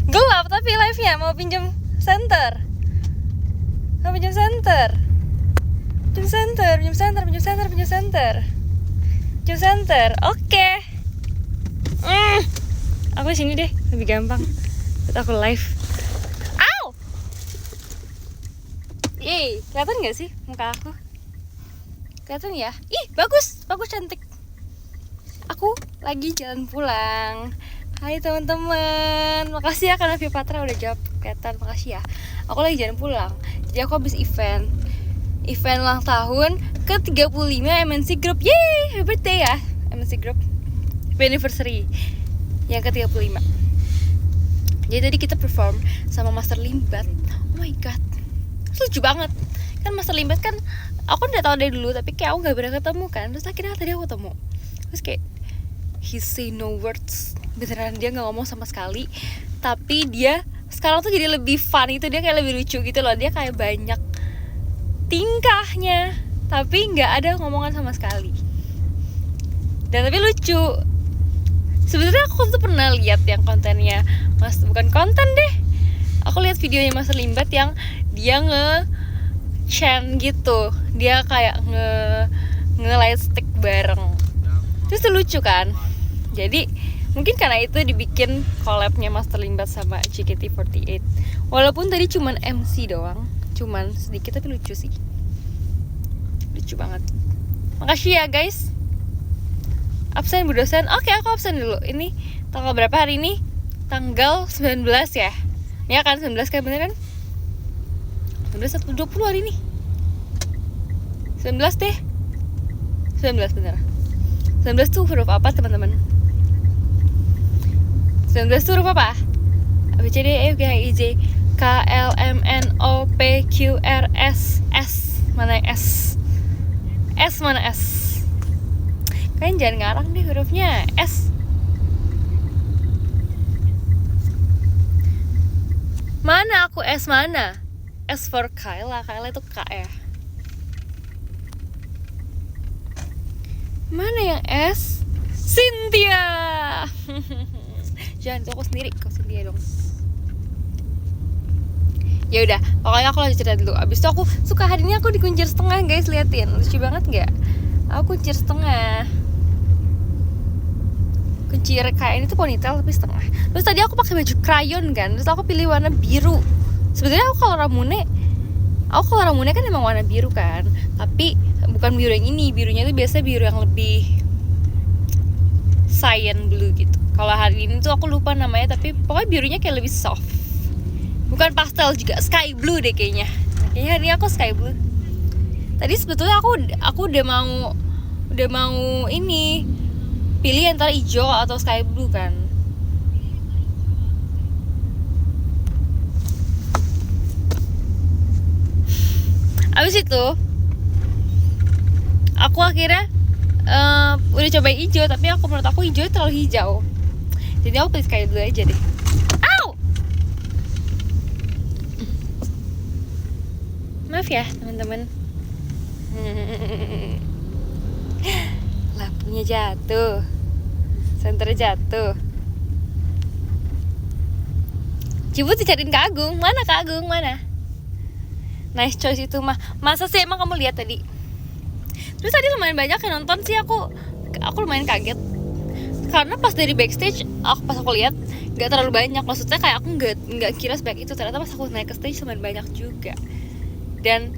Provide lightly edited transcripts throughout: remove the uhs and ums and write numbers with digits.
Gelap tapi live-nya mau pinjam center. Mau pinjam center. Pinjam center, pinjam center, pinjam center, pinjam center. Pinjam center. Oke. Aku di sini deh, lebih gampang. Buat aku live. Au! Yeay, kelihatan gak sih muka aku? Kelihatan ya? Ih, bagus, bagus, cantik. Aku lagi jalan pulang. Hai teman-teman, makasih ya karena Via Patra udah jawab kelihatan, makasih ya. Aku lagi jalan pulang. Jadi aku habis event ulang tahun ke 35 MNC Group. Yeay, happy birthday ya MNC Group. Happy anniversary yang ke 35. Jadi tadi kita perform sama Master Limbat. Oh my god, lucu banget. Kan Master Limbat kan aku udah tahu dari dulu, tapi kayak aku gak pernah ketemu kan. Terus akhirnya tadi aku ketemu. Terus kayak he say no words. Beneran dia gak ngomong sama sekali. Tapi dia sekarang tuh jadi lebih fun itu. Dia kayak lebih lucu gitu loh. Dia kayak banyak tingkahnya, tapi gak ada ngomongan sama sekali. Dan tapi lucu. Sebenarnya aku tuh pernah lihat yang kontennya Mas, bukan konten deh. Aku lihat videonya Mas Limbat yang dia nge-chant gitu. Dia kayak nge-light stick bareng. Terus tuh lucu kan. Jadi mungkin karena itu dibikin collab-nya Master Limbat sama JKT48. Walaupun tadi cuman MC doang, cuman sedikit tapi lucu sih. Lucu banget. Makasih ya guys. Absen Bu dosen. Oke, aku absen dulu. Ini tanggal berapa hari ini? Tanggal 19 ya. Ya kan 19 kan, bener kan? 19 atau 20 hari ini? 19 deh. 19 bener. 19 tuh huruf apa teman-teman? 19 tuh huruf apa? A B C D E F G H I J K L M N O P Q R S. S mana S? S mana S? Kalian jangan ngarang deh hurufnya. S. Mana aku S mana? S for Kayla. Kayla itu K ya. Mana yang S? Cynthia. Jangan, itu aku sendiri. Kau Cynthia dong. Ya udah, pokoknya aku lanjut cerita dulu. Abis itu aku suka hari ini aku dikuncir setengah guys, liatin. Lucu banget nggak? Aku kuncir setengah. Kuncir kayak ini tuh ponytail tapi setengah. Terus tadi aku pakai baju crayon kan. Terus aku pilih warna biru. Sebenarnya aku kalau Ramune kan emang warna biru kan. Tapi bukan biru yang ini. Birunya tuh biasa biru yang lebih cyan blue gitu. Kalau hari ini tuh aku lupa namanya, tapi pokoknya birunya kayak lebih soft. Bukan pastel juga, sky blue deh kayaknya. Kayaknya hari ini aku sky blue. Tadi sebetulnya aku udah mau ini pilih antara hijau atau sky blue kan. Abis itu aku akhirnya udah cobain hijau, tapi menurut aku hijau terlalu hijau. Jadi aku pilih sky blue aja deh. Au! Maaf ya teman-teman. Lampunya jatuh, senter jatuh. Coba dicariin Kak Agung. Mana Kak Agung, mana? Nice choice itu mah. Masa sih emang kamu lihat tadi? Terus tadi lumayan banyak yang nonton sih, aku lumayan kaget. Karena pas dari backstage, pas aku lihat nggak terlalu banyak. Maksudnya kayak aku nggak kira sebanyak itu. Ternyata pas aku naik ke stage lumayan banyak juga. Dan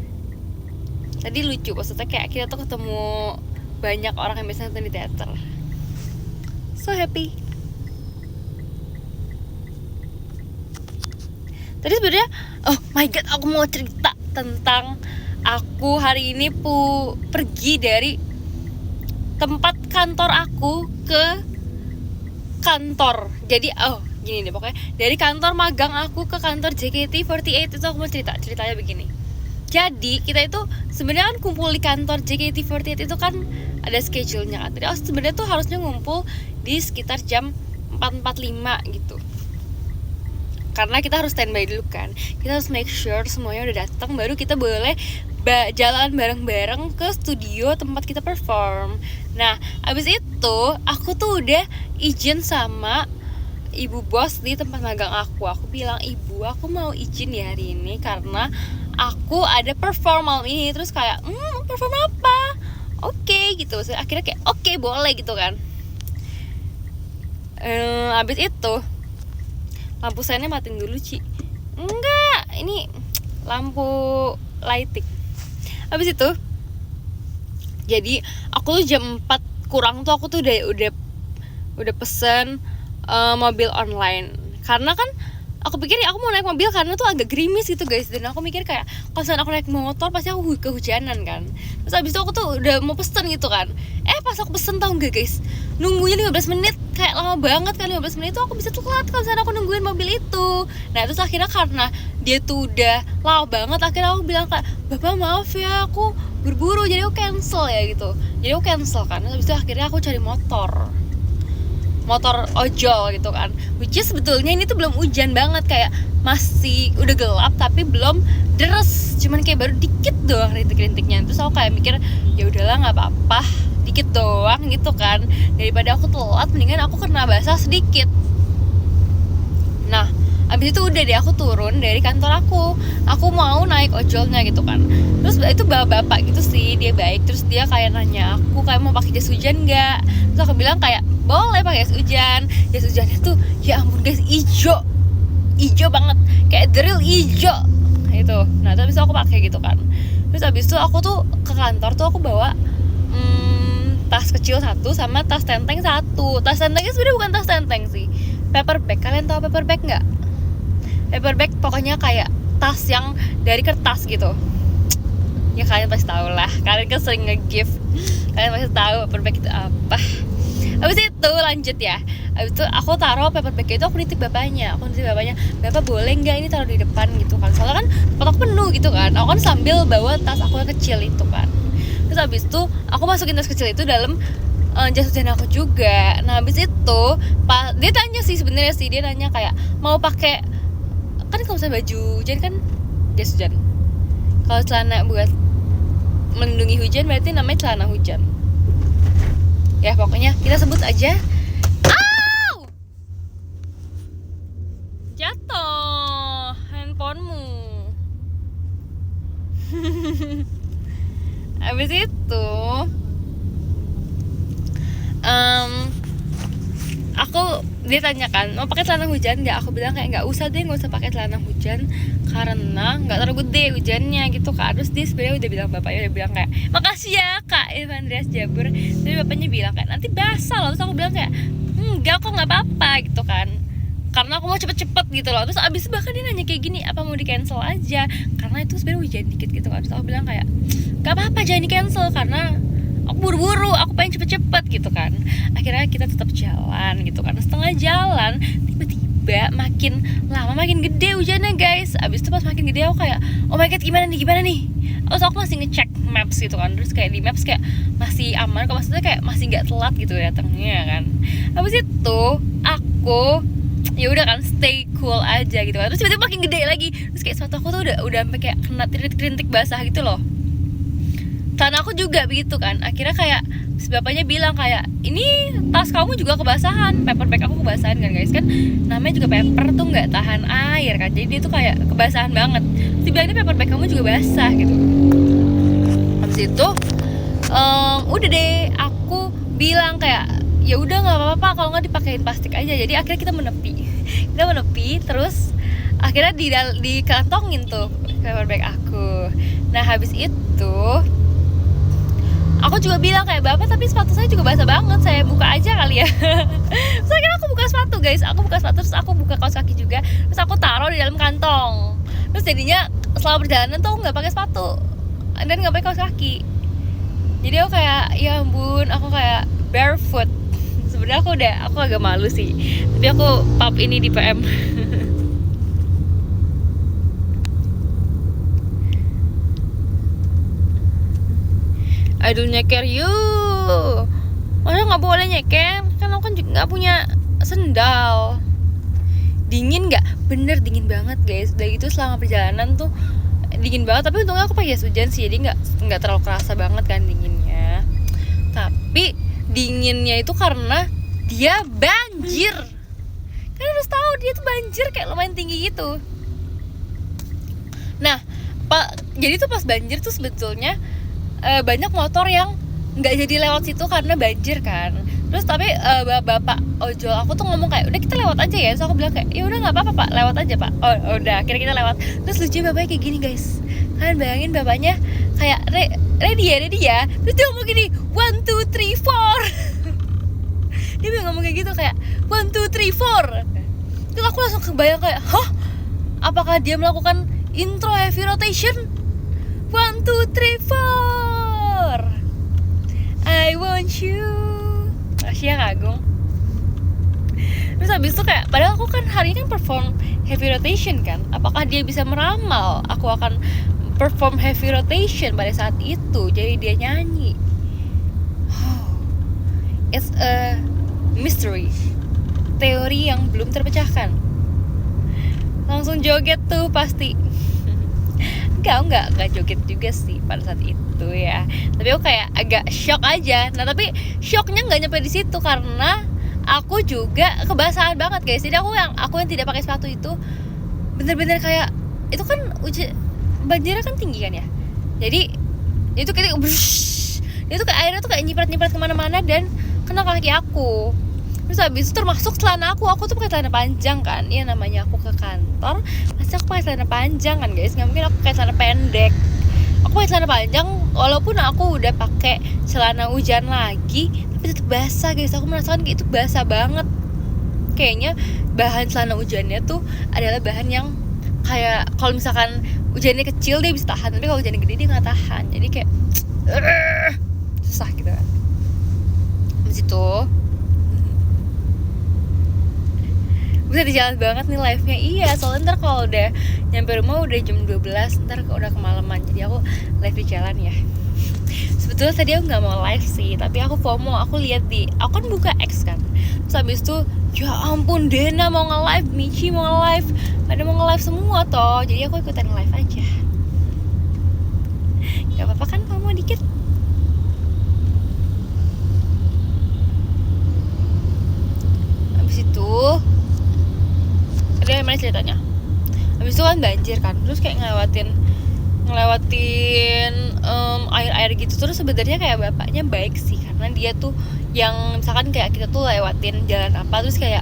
tadi lucu, maksudnya kayak kita tuh ketemu banyak orang yang biasanya nonton di teater. So happy. Tadi sebenarnya, oh my god, aku mau cerita tentang aku hari ini pergi dari tempat kantor aku ke kantor. Jadi gini deh pokoknya, dari kantor magang aku ke kantor JKT48 itu aku mau ceritanya begini. Jadi kita itu sebenarnya kan kumpul di kantor JKT48 itu kan ada schedule-nya kan. Jadi sebenarnya tuh harusnya ngumpul di sekitar jam 4.45 gitu. Karena kita harus standby dulu kan. Kita harus make sure semuanya udah datang, baru kita boleh jalan bareng-bareng ke studio tempat kita perform. Nah, abis itu aku tuh udah izin sama ibu bos di tempat magang aku bilang, ibu aku mau izin ya hari ini karena aku ada perform malam ini. Terus kayak perform apa? Oke gitu. So, akhirnya kayak oke, boleh gitu kan. Habis itu lampu sennya matiin dulu, Ci. Enggak, ini lampu lighting. Habis itu jadi aku tuh jam 4 kurang tuh aku tuh udah pesen mobil online. Karena kan aku pikir aku mau naik mobil karena tuh agak gerimis gitu guys, dan aku mikir kayak kalau misalnya aku naik motor pasti aku kehujanan kan. Terus abis itu aku tuh udah mau pesen gitu kan, pas aku pesen tau gak guys, nunggunya 15 menit, kayak lama banget kan. 15 menit itu aku bisa telat kalau misalnya aku nungguin mobil itu. Nah terus akhirnya karena dia tuh udah lama banget, akhirnya aku bilang kayak, bapak maaf ya aku buru-buru jadi aku cancel ya gitu. Jadi aku cancel kan. Terus abis itu akhirnya aku cari motor ojol gitu kan, which is sebetulnya ini tuh belum hujan banget, kayak masih udah gelap tapi belum deres, cuman kayak baru dikit doang rintik-rintiknya. Terus aku kayak mikir ya udahlah nggak apa-apa, dikit doang gitu kan, daripada aku telat mendingan aku kena basah sedikit. Nah abis itu udah deh aku turun dari kantor aku mau naik ojolnya gitu kan. Terus itu bapak gitu sih, dia baik. Terus dia kayak nanya aku kayak mau pakai jas hujan nggak. Terus aku bilang kayak boleh pakai jas hujan. Jas hujannya tuh ya ampun guys, ijo banget, kayak the real ijo itu. Nah terus aku pakai gitu kan. Terus abis itu aku tuh ke kantor tuh aku bawa tas kecil satu sama tas tenteng satu. Tas tentengnya sebenarnya bukan tas tenteng sih, paper bag. Kalian tahu paper bag nggak? Paper bag pokoknya kayak tas yang dari kertas gitu. Ya kalian pasti tahu lah, kalian kan sering nge-gift, kalian pasti tahu paper bag itu apa. Habis itu lanjut ya. Habis itu aku taruh paper bag itu, aku nitip bapaknya. Bapak boleh nggak ini taruh di depan gitu kan, soalnya kan tempat aku penuh gitu kan. Aku kan sambil bawa tas aku yang kecil itu kan. Terus habis itu aku masukin tas kecil itu dalam jas hujan aku juga. Nah habis itu dia tanya sih, sebenarnya sih dia nanya kayak mau pakai, kan kalau misalnya baju hujan kan jas hujan, kalau celana buat melindungi hujan berarti namanya celana hujan. Ya pokoknya kita sebut aja. Jatuh handphonemu. Habis itu dia tanya kan mau pakai celana hujan nggak. Aku bilang kayak nggak usah pakai celana hujan karena nggak terlalu gede hujannya gitu kan. Terus dia sebenarnya udah bilang, bapaknya udah bilang kayak makasih ya Kak Andreas Jabur. Tapi bapaknya bilang kayak nanti basah loh. Terus aku bilang kayak enggak kok, nggak apa-apa gitu kan, karena aku mau cepet-cepet gitu loh. Terus abis itu bahkan dia nanya kayak gini, apa mau di cancel aja karena itu sebenarnya hujan dikit gitu kan. Terus aku bilang kayak nggak apa-apa, jangan di cancel karena aku buru-buru, aku pengen cepet-cepet gitu kan. Akhirnya kita tetap jalan gitu kan. Setengah jalan tiba-tiba makin lama makin gede hujannya guys. Abis itu pas makin gede aku kayak oh my god, gimana nih. Terus aku masih ngecek maps gitu kan. Terus kayak di maps kayak masih aman, kalau maksudnya kayak masih nggak telat gitu datangnya kan. Abis itu aku ya udah kan stay cool aja gitu kan. Terus tiba-tiba makin gede lagi. Terus kayak sepatu aku tuh udah sampai kayak kena rintik-rintik basah gitu loh. Celana aku juga begitu kan. Akhirnya kayak si bapaknya bilang kayak ini tas kamu juga kebasahan, paper bag aku kebasahan kan guys. Kan namanya juga paper tuh nggak tahan air kan, jadi dia tuh kayak kebasahan banget. Si bilang ini paper bag kamu juga basah gitu. Habis itu udah deh aku bilang kayak ya udah nggak apa-apa kalau nggak dipakein plastik aja. Jadi akhirnya kita menepi terus akhirnya dikantongin tuh paper bag aku. Nah habis itu aku juga bilang kayak bapak tapi sepatu saya juga basah banget, saya buka aja kali ya. Terus akhirnya aku buka sepatu guys, terus aku buka kaos kaki juga, terus aku taruh di dalam kantong. Terus jadinya selama perjalanan tuh nggak pakai sepatu dan nggak pakai kaos kaki. Jadi aku kayak ya ampun, aku kayak barefoot. Sebenarnya aku agak malu sih, tapi aku pap ini di PM. Aduh nyeker yuk, masa nggak boleh nyeker? Kan aku kan juga nggak punya sendal. Dingin nggak? Bener dingin banget guys. Udah gitu selama perjalanan tuh dingin banget. Tapi untungnya aku pakai jas hujan sih, jadi nggak terlalu kerasa banget kan dinginnya. Tapi dinginnya itu karena dia banjir. kan harus tahu dia tuh banjir kayak lumayan tinggi gitu. Nah jadi tuh pas banjir tuh sebetulnya banyak motor yang nggak jadi lewat situ karena banjir kan. Terus tapi bapak ojol aku tuh ngomong kayak udah kita lewat aja ya. So aku bilang kayak ya udah nggak apa-apa pak, lewat aja pak. Oh udah akhirnya kita lewat. Terus lucu bapaknya kayak gini guys, kalian bayangin bapaknya kayak ready ya. Terus dia ngomong gini 1, 2, 3, 4 dia bilang ngomong kayak gitu kayak 1, 2, 3, 4. Terus aku langsung kebayang kayak hah, apakah dia melakukan intro heavy rotation 1, 2, 3, 4 I want you. Makasih ya Kak Agung. Terus habis itu kayak padahal aku kan hari ini kan perform heavy rotation kan, apakah dia bisa meramal aku akan perform heavy rotation pada saat itu. Jadi dia nyanyi. It's a mystery, teori yang belum terpecahkan. Langsung joget tuh pasti. Enggak joget juga sih pada saat itu ya. Tapi aku kayak agak shock aja. Nah tapi shocknya nggak nyampe di situ karena aku juga kebasahan banget guys. Jadi aku yang tidak pakai sepatu itu bener-bener kayak itu kan banjirnya kan tinggi kan ya. Jadi itu kayak itu kayak airnya tuh kayak nyiprat kemana-mana dan kena kaki aku. Terus habis itu termasuk celana aku tuh pakai celana panjang kan. Iya namanya aku ke kantor, pasti aku pakai celana panjang kan guys. Nggak mungkin aku pakai celana pendek. Aku pakai celana panjang walaupun aku udah pakai celana hujan lagi, tapi tetap basah guys. Aku merasakan kayak itu basah banget. Kayaknya bahan celana hujannya tuh adalah bahan yang kayak kalau misalkan hujannya kecil dia bisa tahan, tapi kalau hujannya gede dia nggak tahan. Jadi kayak susah gitu kan. Habis itu bisa di jalan banget nih live-nya. Iya, soalnya ntar kalau udah nyampe rumah udah jam 12, ntar udah kemalaman. Jadi aku live di jalan ya. Sebetulnya tadi aku gak mau live sih, tapi aku FOMO, aku lihat aku kan buka X kan. Terus habis itu, ya ampun Dena mau nge-live, Michi mau nge-live, pada mau nge-live semua toh. Jadi aku ikutan live aja. Gak apa-apa kan FOMO dikit. Habis itu ada mana ceritanya. Habis itu kan banjir kan, terus kayak ngelewatin air gitu. Terus sebenarnya kayak bapaknya baik sih, karena dia tuh yang misalkan kayak kita tuh lewatin jalan apa, terus kayak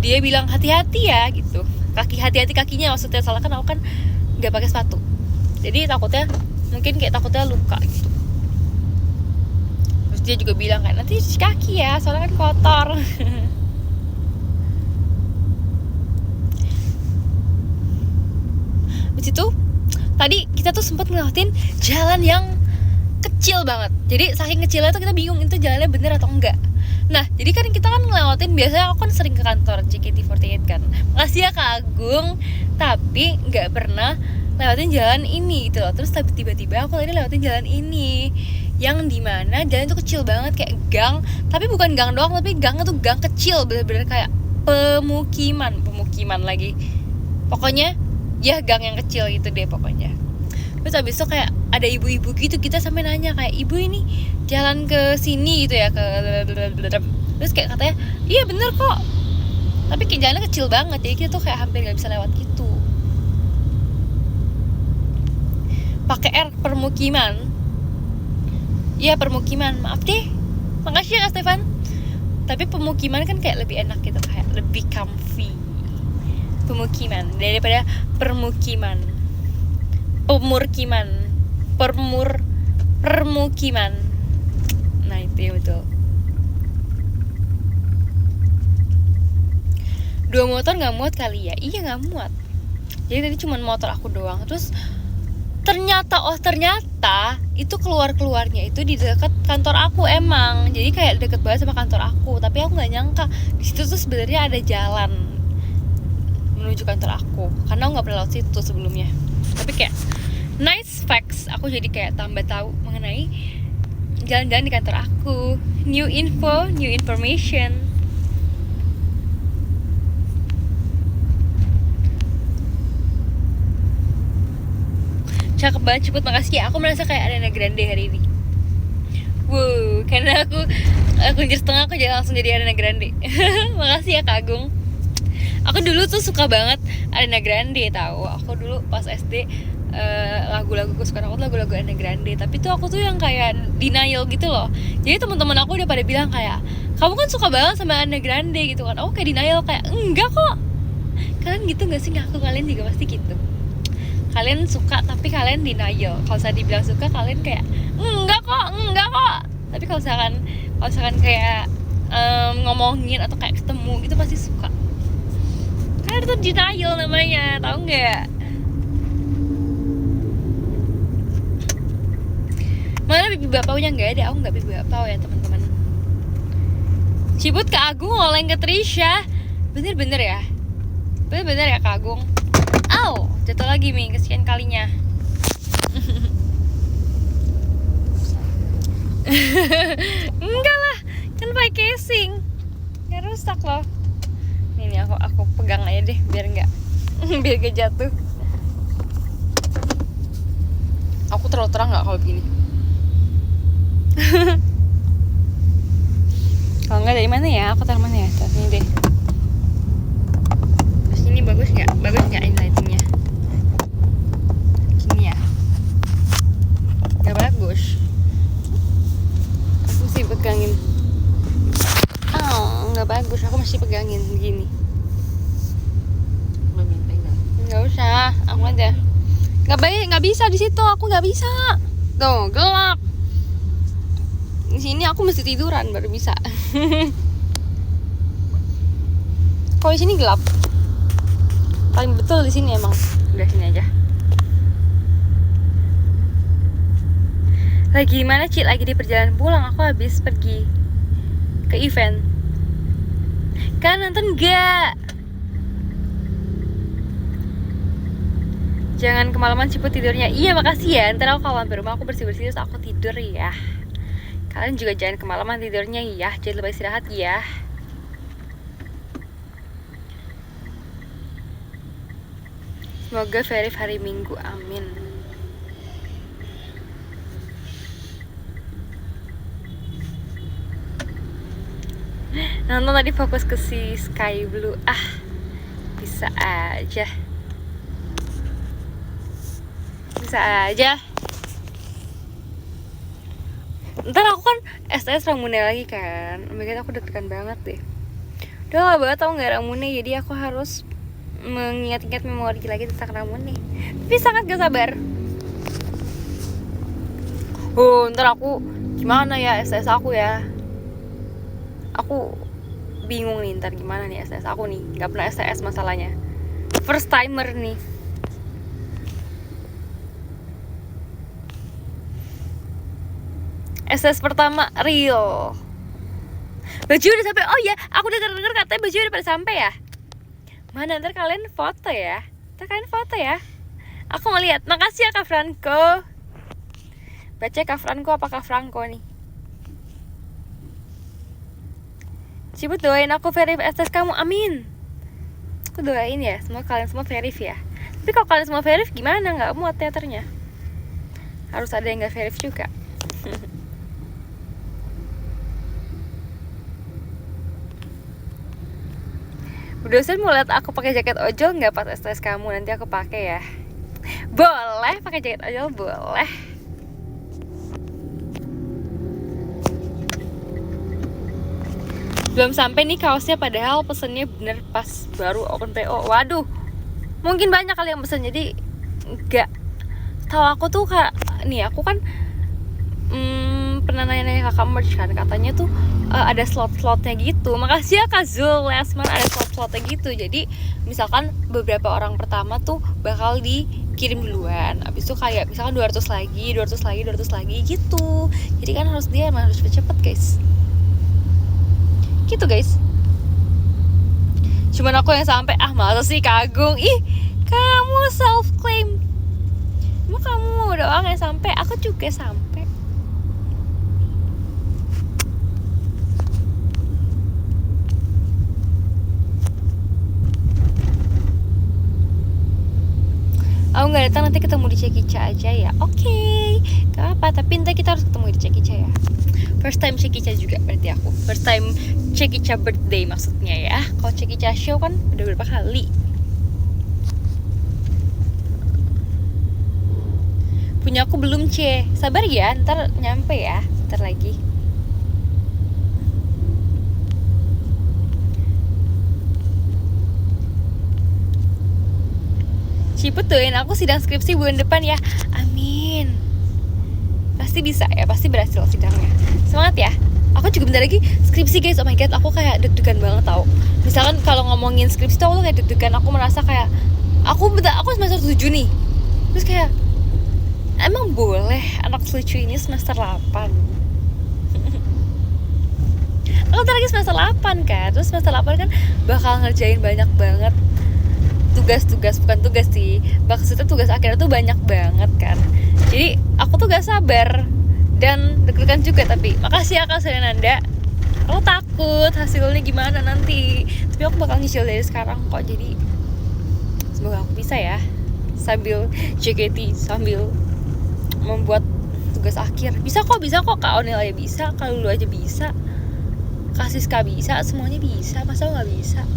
dia bilang hati-hati ya gitu, hati-hati kakinya. Maksudnya soalnya kan aku kan nggak pakai sepatu, jadi takutnya luka gitu. Terus dia juga bilang kan nanti cuci kaki ya, soalnya kan kotor. Itu tadi kita tuh sempat ngelewatin jalan yang kecil banget. Jadi saking kecilnya tuh kita bingung itu jalannya bener atau enggak. Nah jadi kan kita kan ngelewatin, biasanya aku kan sering ke kantor JKT48 kan. Makasih ya Kak Agung. Tapi nggak pernah lewatin jalan ini gitu loh. Terus tiba-tiba aku tadi lewatin jalan ini yang dimana jalan itu kecil banget kayak gang. Tapi bukan gang doang, tapi gangnya tuh gang kecil, bener-bener kayak pemukiman lagi. Pokoknya ya gang yang kecil gitu deh pokoknya. Terus habis itu kayak ada ibu-ibu gitu, kita sampai nanya kayak ibu ini jalan ke sini gitu ya, terus kayak katanya iya bener kok, tapi kayak jalannya kecil banget, jadi kita tuh kayak hampir nggak bisa lewat gitu. Pakai R, permukiman. Iya permukiman, maaf deh, makasih ya Kak Stefan. Tapi pemukiman kan kayak lebih enak gitu, kayak lebih comfy. Pemukiman daripada permukiman. Nah itu ya betul. 2 motor nggak muat kali ya. Iya nggak muat. Jadi tadi cuma motor aku doang. Terus ternyata itu keluarnya itu di dekat kantor aku emang. Jadi kayak deket banget sama kantor aku. Tapi aku nggak nyangka di situ tuh sebenarnya ada jalan menuju kantor aku, karena aku nggak pernah lewat situ sebelumnya. Tapi kayak nice facts, aku jadi kayak tambah tahu mengenai jalan-jalan di kantor aku. New information. Cakep banget, cepet, makasih ya. Aku merasa kayak Ariana Grande hari ini. Wow, karena aku jers setengah aku jadi langsung jadi Ariana Grande. Makasih ya Kak Agung. Aku dulu tuh suka banget Ariana Grande tahu. Aku dulu pas SD lagu-lagu kesukaan aku tuh lagu-lagu Ariana Grande. Tapi tuh aku tuh yang kayak denial gitu loh. Jadi teman-teman aku udah pada bilang kayak, kamu kan suka banget sama Ariana Grande gitu kan. Aku kayak denial kayak enggak kok. Kalian gitu nggak sih? Ngaku kalian juga pasti gitu. Kalian suka tapi kalian denial. Kalau saya dibilang suka kalian kayak enggak kok. Tapi kalau misalkan kayak ngomongin atau kayak ketemu gitu pasti suka. Karena itu denial namanya, tahu nggak? Mana pipi bapaunya nggak ada, aku nggak pipi bapau ya teman-teman. Cibut Kak Agung oleng ke Trisha, bener-bener ya Kak Agung. Au, jatuh lagi Mi, kesekian kalinya. Enggak lah, kan pakai casing, nggak rusak loh. Ini aku pegang aja deh biar nggak jatuh. Aku terlalu terang nggak kalau begini? Kalau nggak dari mana ya? Aku taruh mana ya? Taruh sini deh. Terus ini bagus nggak ini lightingnya? Gini ya? Nggak bagus. Aku mesti pegangin. Oh, nggak bagus. Aku mesti pegangin begini. Nggak usah, aku aja. Nggak bisa di situ. Aku nggak bisa. Tuh gelap. Di sini aku mesti tiduran baru bisa. Kalau di sini gelap. Paling betul di sini emang. Udah sini aja. Lagi mana Ci? Lagi di perjalanan pulang. Aku habis pergi ke event. Kan nonton enggak? Jangan kemalaman Ciput tidurnya. Iya makasih ya. Ntar aku kalau sampai rumah aku bersih-bersih terus aku tidur ya. Kalian juga jangan kemalaman tidurnya ya. Jangan lupa istirahat ya. Semoga verif hari Minggu. Amin. Nonton tadi fokus ke si Sky Blue. Bisa aja. Ntar aku kan STS Ramune lagi kan. Oh my god, aku deg-degan banget deh. Udah lama banget tau gak Ramune. Jadi aku harus mengingat-ingat memori lagi tentang Ramune. Tapi sangat gak sabar. Ntar aku gimana ya STS aku ya. Aku bingung nih ntar gimana nih STS aku nih. Gak pernah STS masalahnya. First timer nih. STS pertama real. Baju udah sampai. Oh ya, aku dengar katanya baju udah pada sampai ya. Mana ntar kalian foto ya. Aku mau lihat. Makasih ya Kak Franco. Baca Kak Franco apa Kak Franco nih. Cibut doain aku verif STS kamu. Amin. Aku doain ya, semoga kalian semua verif ya. Tapi kalau kalian semua verif gimana? Nggak muat teaternya. Harus ada yang nggak verif juga. Bu dosen mau lihat aku pakai jaket ojol nggak pas STS kamu? Nanti aku pakai ya. Boleh pakai jaket ojol, boleh. Belum sampai nih kaosnya, padahal pesennya bener pas baru open PO. Waduh, mungkin banyak kali yang pesen, jadi nggak tahu. Aku tuh kayak nih, aku kan pernah nanya kakak merch kan, katanya tuh ada slot-slotnya gitu. Makasih ya Kak Zul Lesman, ada slot-slotnya gitu. Jadi misalkan beberapa orang pertama tuh bakal dikirim duluan. Abis itu kayak misalkan 200 lagi gitu. Jadi kan harus cepet-cepet guys. Gitu guys. Cuman aku yang sampai. Masa sih Kak Agung? Ih, kamu self claim. Emang kamu doang yang sampai? Aku juga sampai. Aku nggak datang, nanti ketemu di Cekica aja ya. Oke, gak apa, tapi nanti kita harus ketemu di Cekica ya. First time Cekica juga berarti aku. First time Cekica birthday maksudnya ya. Kalau Cekica show kan udah berapa kali. Punya aku belum, C. Sabar ya, ntar nyampe ya, ntar lagi. Ciputuin, aku sidang skripsi bulan depan ya. Amin. Pasti bisa ya, pasti berhasil sidangnya. Semangat ya. Aku juga bentar lagi skripsi guys. Oh my god, aku kayak deg-degan banget tau. Misalkan kalau ngomongin skripsi tuh aku kayak deg-degan. Aku merasa kayak aku semester 7 nih. Terus kayak emang boleh anak lucu ini semester 8? Aku bentar lagi semester 8 kan. Terus semester 8 kan bakal ngerjain banyak banget tugas-tugas, bukan tugas sih, maksudnya tugas akhirnya tuh banyak banget kan. Jadi aku tuh gak sabar dan deg-degan juga. Tapi makasih ya Kak Serenanda. Aku takut hasilnya gimana nanti, tapi aku bakal nyicil dari sekarang kok. Jadi semoga aku bisa ya, sambil JKT, sambil membuat tugas akhir. Bisa kok Kak Onel aja bisa, Kak Lulu aja bisa, Kak Siska bisa, semuanya bisa. Masa gak bisa?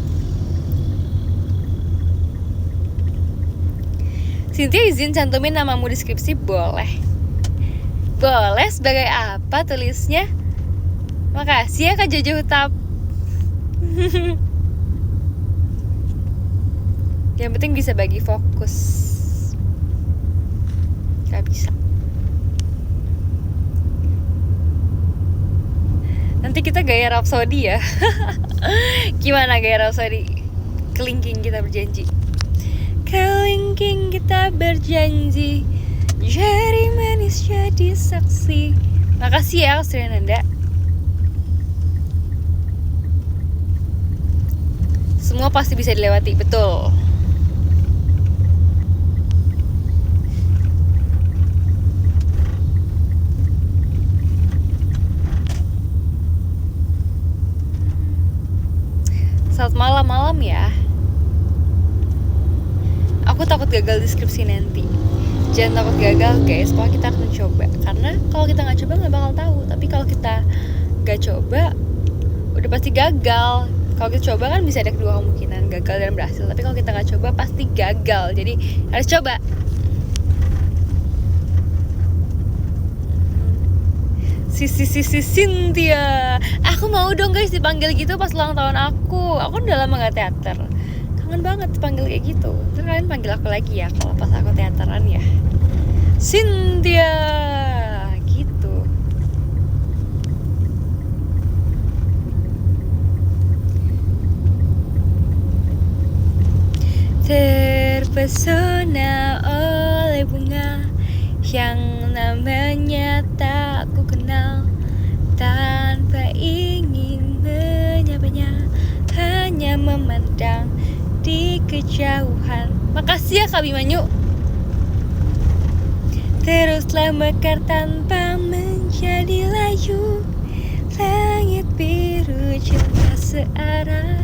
Cynthia izin cantumin namamu di skripsi, boleh. Boleh, sebagai apa tulisnya? Makasih ya Kak Jojo Hutap. Yang penting bisa bagi fokus. Gak bisa. Nanti kita gaya Rhapsody ya. Gimana gaya Rhapsody? Kelingking kita berjanji. Kelingking kita berjanji, jari manis jadi saksi. Makasih ya Austriananda. Semua pasti bisa dilewati, betul. Selamat malam ya. Aku takut gagal di skripsi nanti. Jangan takut gagal guys, pokoknya kita harus mencoba. Karena kalau kita gak coba gak bakal tahu. Tapi kalau kita gak coba, udah pasti gagal. Kalau kita coba kan bisa ada kedua kemungkinan, gagal dan berhasil. Tapi kalau kita gak coba pasti gagal. Jadi harus coba. Sisi Cynthia, aku mau dong guys dipanggil gitu pas ulang tahun aku. Aku udah lama gak teater, kangen banget dipanggil kayak gitu. Terus kalian panggil aku lagi ya kalau pas aku teateran ya. Cynthia gitu. Terpesona oleh bunga yang namanya tak ku kenal, tanpa ingin menyapanya, hanya memandang di kejauhan. Makasih ya Kak Bimanyu. Teruslah mekar tanpa menjadi layu, langit biru cinta searah.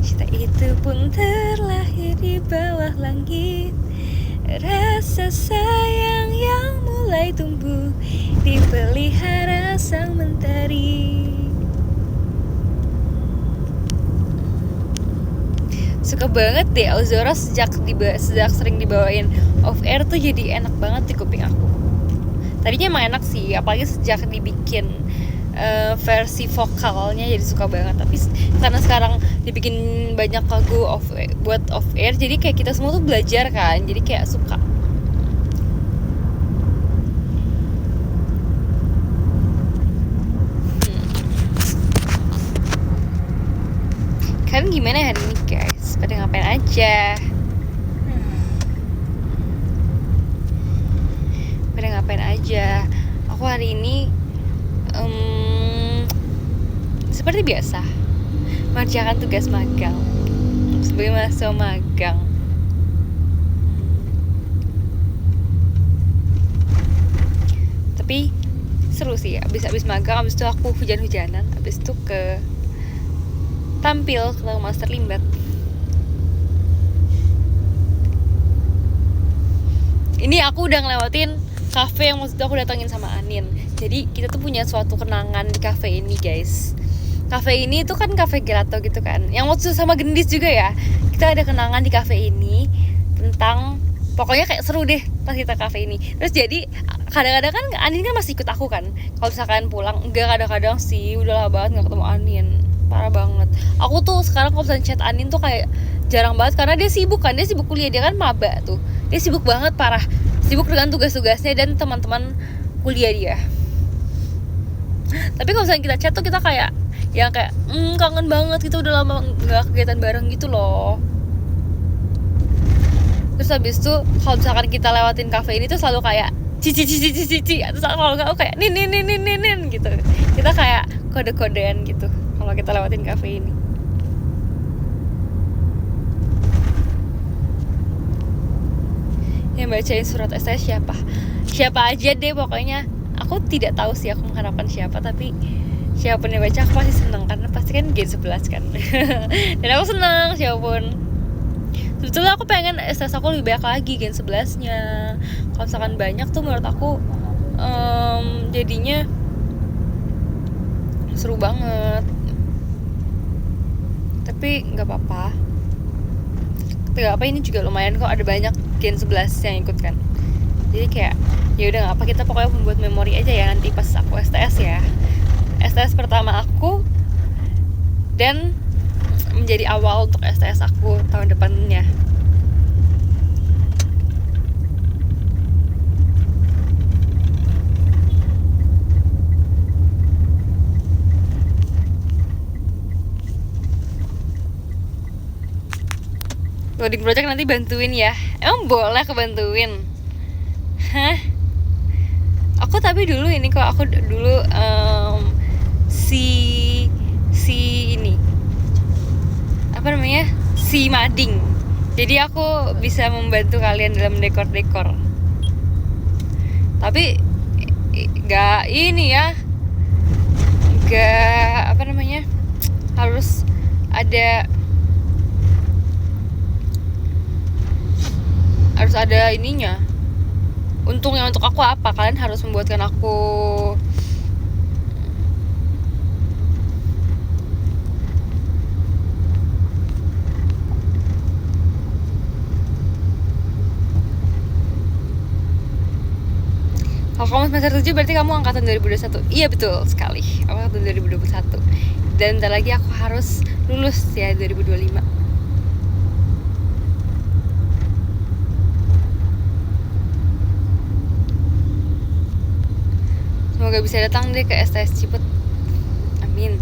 Cinta itu pun terlahir di bawah langit. Rasa sayang yang mulai tumbuh dipelihara sang mentari. Suka banget deh Ozora sejak sering dibawain off air tuh jadi enak banget di kuping aku. Tadinya emang enak sih, apalagi sejak dibikin versi vokalnya jadi suka banget. Tapi karena sekarang dibikin banyak lagu buat off air, jadi kayak kita semua tuh belajar kan, jadi kayak suka. Kalian gimana hari ini guys? Pada ngapain aja? Pada ngapain aja? Aku hari ini seperti biasa mengerjakan tugas magang sebagai mahasiswa magang. Tapi seru sih, abis magang, abis itu aku hujan-hujanan, abis itu tampil ke Master Limbat. ini aku udah ngelewatin cafe yang waktu itu aku datangin sama Anin. Jadi kita tuh punya suatu kenangan di cafe ini guys. Cafe ini tuh kan cafe gelato gitu kan, yang waktu itu sama Gendis juga ya. Kita ada kenangan di cafe ini tentang, pokoknya kayak seru deh pas kita cafe ini. Terus jadi kadang-kadang kan Anin kan masih ikut aku kan kalau misalkan pulang. Enggak, kadang-kadang sih udah lama banget gak ketemu Anin, parah banget. Aku tuh sekarang kalau misalnya chat Anin tuh kayak jarang banget karena dia sibuk kan, dia sibuk kuliah, dia kan maba tuh, dia sibuk banget parah, sibuk dengan tugas-tugasnya dan teman-teman kuliah dia. Tapi kalau misalnya kita chat tuh kita kayak yang kayak kangen banget gitu, udah lama nggak kegiatan bareng gitu loh. Terus habis itu kalau misalkan kita lewatin cafe ini tuh selalu kayak cici, terus kalau nggak kayak nin gitu. Kita kayak kode-kodean gitu kalau kita lewatin cafe ini. Yang bacain surat STS siapa aja deh pokoknya. Aku tidak tahu sih aku mengharapkan siapa, tapi siapapun yang baca aku pasti seneng karena pasti kan Gen 11 kan. Dan aku seneng siapapun. Sebetulnya aku pengen STS aku lebih banyak lagi Gen 11 nya. Kalau misalkan banyak tuh menurut aku jadinya seru banget. Tapi gak apa-apa, ini juga lumayan kok, ada banyak Gen 11 yang ikut kan. Jadi kayak ya udah nggak apa, kita pokoknya membuat memori aja ya nanti pas aku STS ya. STS pertama aku dan menjadi awal untuk STS aku tahun depannya. Loading project nanti bantuin ya. Emang boleh kebantuin? Hah? Aku tapi dulu ini kok, aku dulu si ini apa namanya, si mading. Jadi aku bisa membantu kalian dalam dekor. Tapi gak ini ya, gak apa namanya, harus ada ininya. Untungnya untuk aku apa? Kalian harus membuatkan aku kalau kamu semester 7 berarti kamu angkatan 2021. Iya betul sekali, aku angkatan 2021. Dan bentar lagi aku harus lulus ya 2025. Semoga bisa datang deh ke STS Ciput. Amin.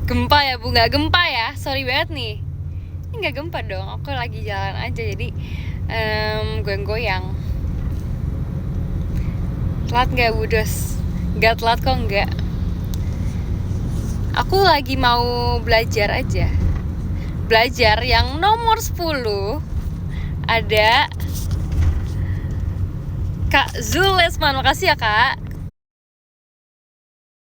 Gempa ya Bu? Nggak gempa ya? Sorry banget nih. Ini nggak gempa dong, aku lagi jalan aja jadi goyang-goyang. Telat nggak Bu Dos? Nggak telat kok, nggak. Aku lagi mau belajar aja. Belajar yang nomor 10 ada Kak Zulesman. Makasih ya Kak.